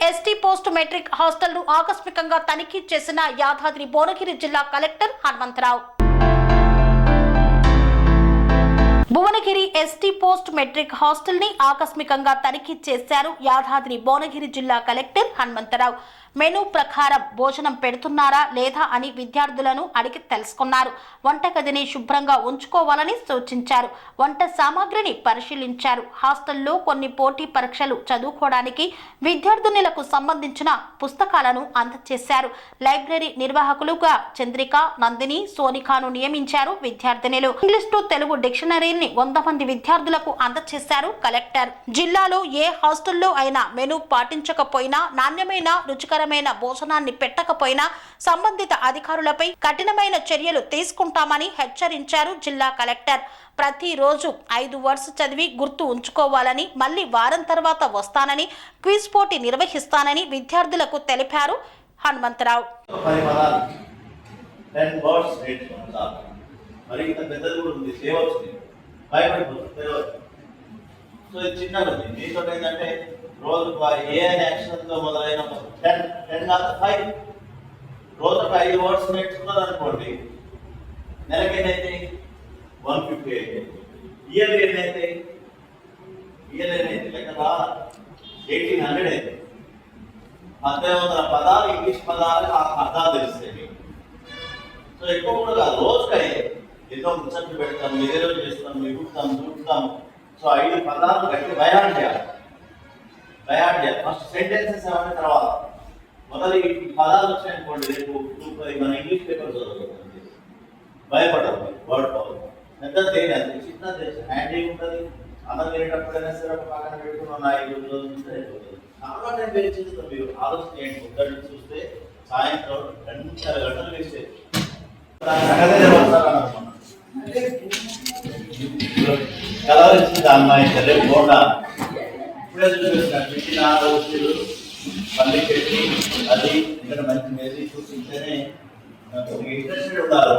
ST post matric hostel ను ఆకస్మికంగా తనిఖీ చేసిన యాదాద్రి భువనగిరి జిల్లా collector Hanumantharao. Bhuvanagiri ST post matric hostel ని ఆకస్మికంగా తనిఖీ చేశారు యాదాద్రి భువనగిరి జిల్లా కలెక్టర్ హనుమంతరావు. మెనూ ప్రకారం భోజనం పెడుతున్నారా లేదా అని విద్యార్థులను అడిగి తెలుసుకున్నారు. వంటగదిని శుభ్రంగా ఉంచుకోవాలని సూచించారు. వంట సామాగ్రిని పరిశీలించారు. హాస్టల్లో కొన్ని పోటీ పరీక్షలు చదువుకోవడానికి విద్యార్థినులకు సంబంధించిన పుస్తకాలను అందజేశారు. లైబ్రరీ నిర్వాహకులుగా చంద్రిక, నందిని, సోనికాను నియమించారు విద్యార్థినులు. ఇంగ్లీష్ టు తెలుగు డిక్షనరీని 100 మంది విద్యార్థులకు అందజేశారు కలెక్టర్. జిల్లాలో ఏ హాస్టల్లో అయినా మెనూ పాటించకపోయినా, నాణ్యమైన రుచికరమైన భోజనాన్ని పెట్టకపోయినా సంబంధిత అధికారులపై కఠినమైన చర్యలు తీసుకుంటామని హెచ్చరించారు జిల్లా కలెక్టర్. ప్రతిరోజు 5 వర్డ్స్ చదివి గుర్తు ఉంచుకోవాలని, మళ్ళీ వారం తర్వాత వస్తానని, క్విజ్ పోటీ నిర్వహిస్తానని విద్యార్థులకు తెలిపారు హనుమంతరావు. రోజు ఏ యాక్షన్తో మొదలైన 10 కాదు 5 రోజుకు 5 వర్డ్స్ నేర్చుకున్నారు అనుకోండి, నెలకి ఎన్నైతే 150 అయితే, ఇయర్లీ ఎన్నైతే లెక్క 1800 అయితే. 1800 పదాలు ఇంగ్లీష్ పదాలు అర్థాలు తెలుస్తాయి. సో ఎక్కువ కూడా కాదు, రోజుకి ఏదో ముచ్చట్లు పెడతాం, ఏదో చేస్తాం, ఎగురుతాం, చూపుతాం. సో 5 పదాలు గట్టి బయాన్ చేయాలి. ఫస్ట్ సెంటెన్సెస్ అవన్నీ తర్వాత మొదలు ఈ పదాలు వచ్చాయనుకోండి, రేపు మన ఇంగ్లీష్ పేపర్ చదువుతుంది, భయపడదు. వర్డ్ పవర్ పెద్ద తేలి, అది చిన్న హ్యాండ్ ఉంటుంది. అన్నం తినేటప్పుడైనా సరే పక్కన పెట్టుకున్న 5 రోజులు అయిపోతుంది. చాలా టైం వేస్ట్ చేస్తాం. మీరు ఆలోచన చేయండి, పొద్దున్న చూస్తే సాయంత్రం 2-3 గంటలు వేస్ట్ చేయాలి. కలర్ ఇచ్చింది అమ్మాయి రేపు బోండా పెట్టిన రోజులు పల్లి పెట్టి అది ఇక్కడ మంచి మెసేజ్ చూసింటేనే ఇంట్రెస్టెడ్ ఉండాలి.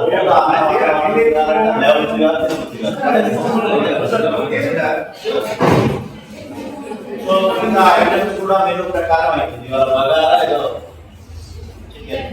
సో కింద ఐటమ్స్ కూడా మెనూ ప్రకారం అవుతుంది. వాళ్ళ బగారా ఏదో చికెన్.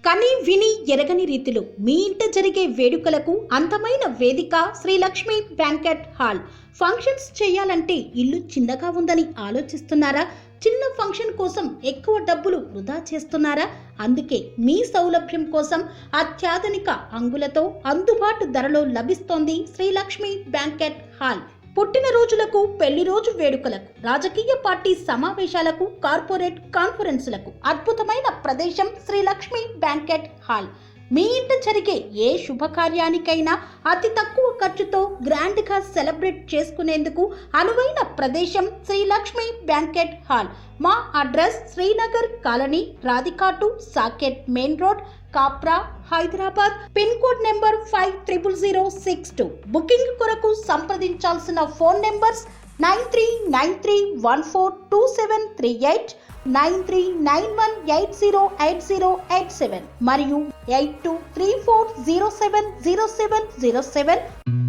కని విని ఎరగని రీతిలో మీ ఇంట జరిగే వేడుకలకు అందమైన వేదిక Sri Lakshmi banquet hall. Functions చేయాలంటే ఇల్లు చిన్నగా ఉందని ఆలోచిస్తున్నారా? చిన్న ఫంక్షన్ కోసం ఎక్కువ డబ్బులు వృధా చేస్తున్నారా? అందుకే మీ సౌలభ్యం కోసం అత్యాధునిక అంగులతో అందుబాటు ధరలో లభిస్తోంది శ్రీ లక్ష్మి బ్యాంకెట్ హాల్. పుట్టినరోజులకు, పెళ్లి రోజు వేడుకలకు, రాజకీయ పార్టీ సమావేశాలకు, కార్పొరేట్ కాన్ఫరెన్సులకు అద్భుతమైన ప్రదేశం శ్రీ లక్ష్మి బ్యాంకెట్ హాల్. మీ ఇంట జరిగే ఏ శుభకార్యానికైనా అతి తక్కువ ఖర్చుతో గ్రాండ్ గా సెలబ్రేట్ చేసుకునేందుకు అనువైన ప్రదేశం శ్రీ లక్ష్మి బ్యాంకెట్ హాల్. మా అడ్రస్ శ్రీనగర్ కాలనీ, రాధికాటు, Saket main road, Kapra, Hyderabad. Pin code number 500062. Booking కొరకు సంప్రదించాల్సిన ఫోన్ నెంబర్స్ 9393142738, 9391808087 మరియు 8234070707.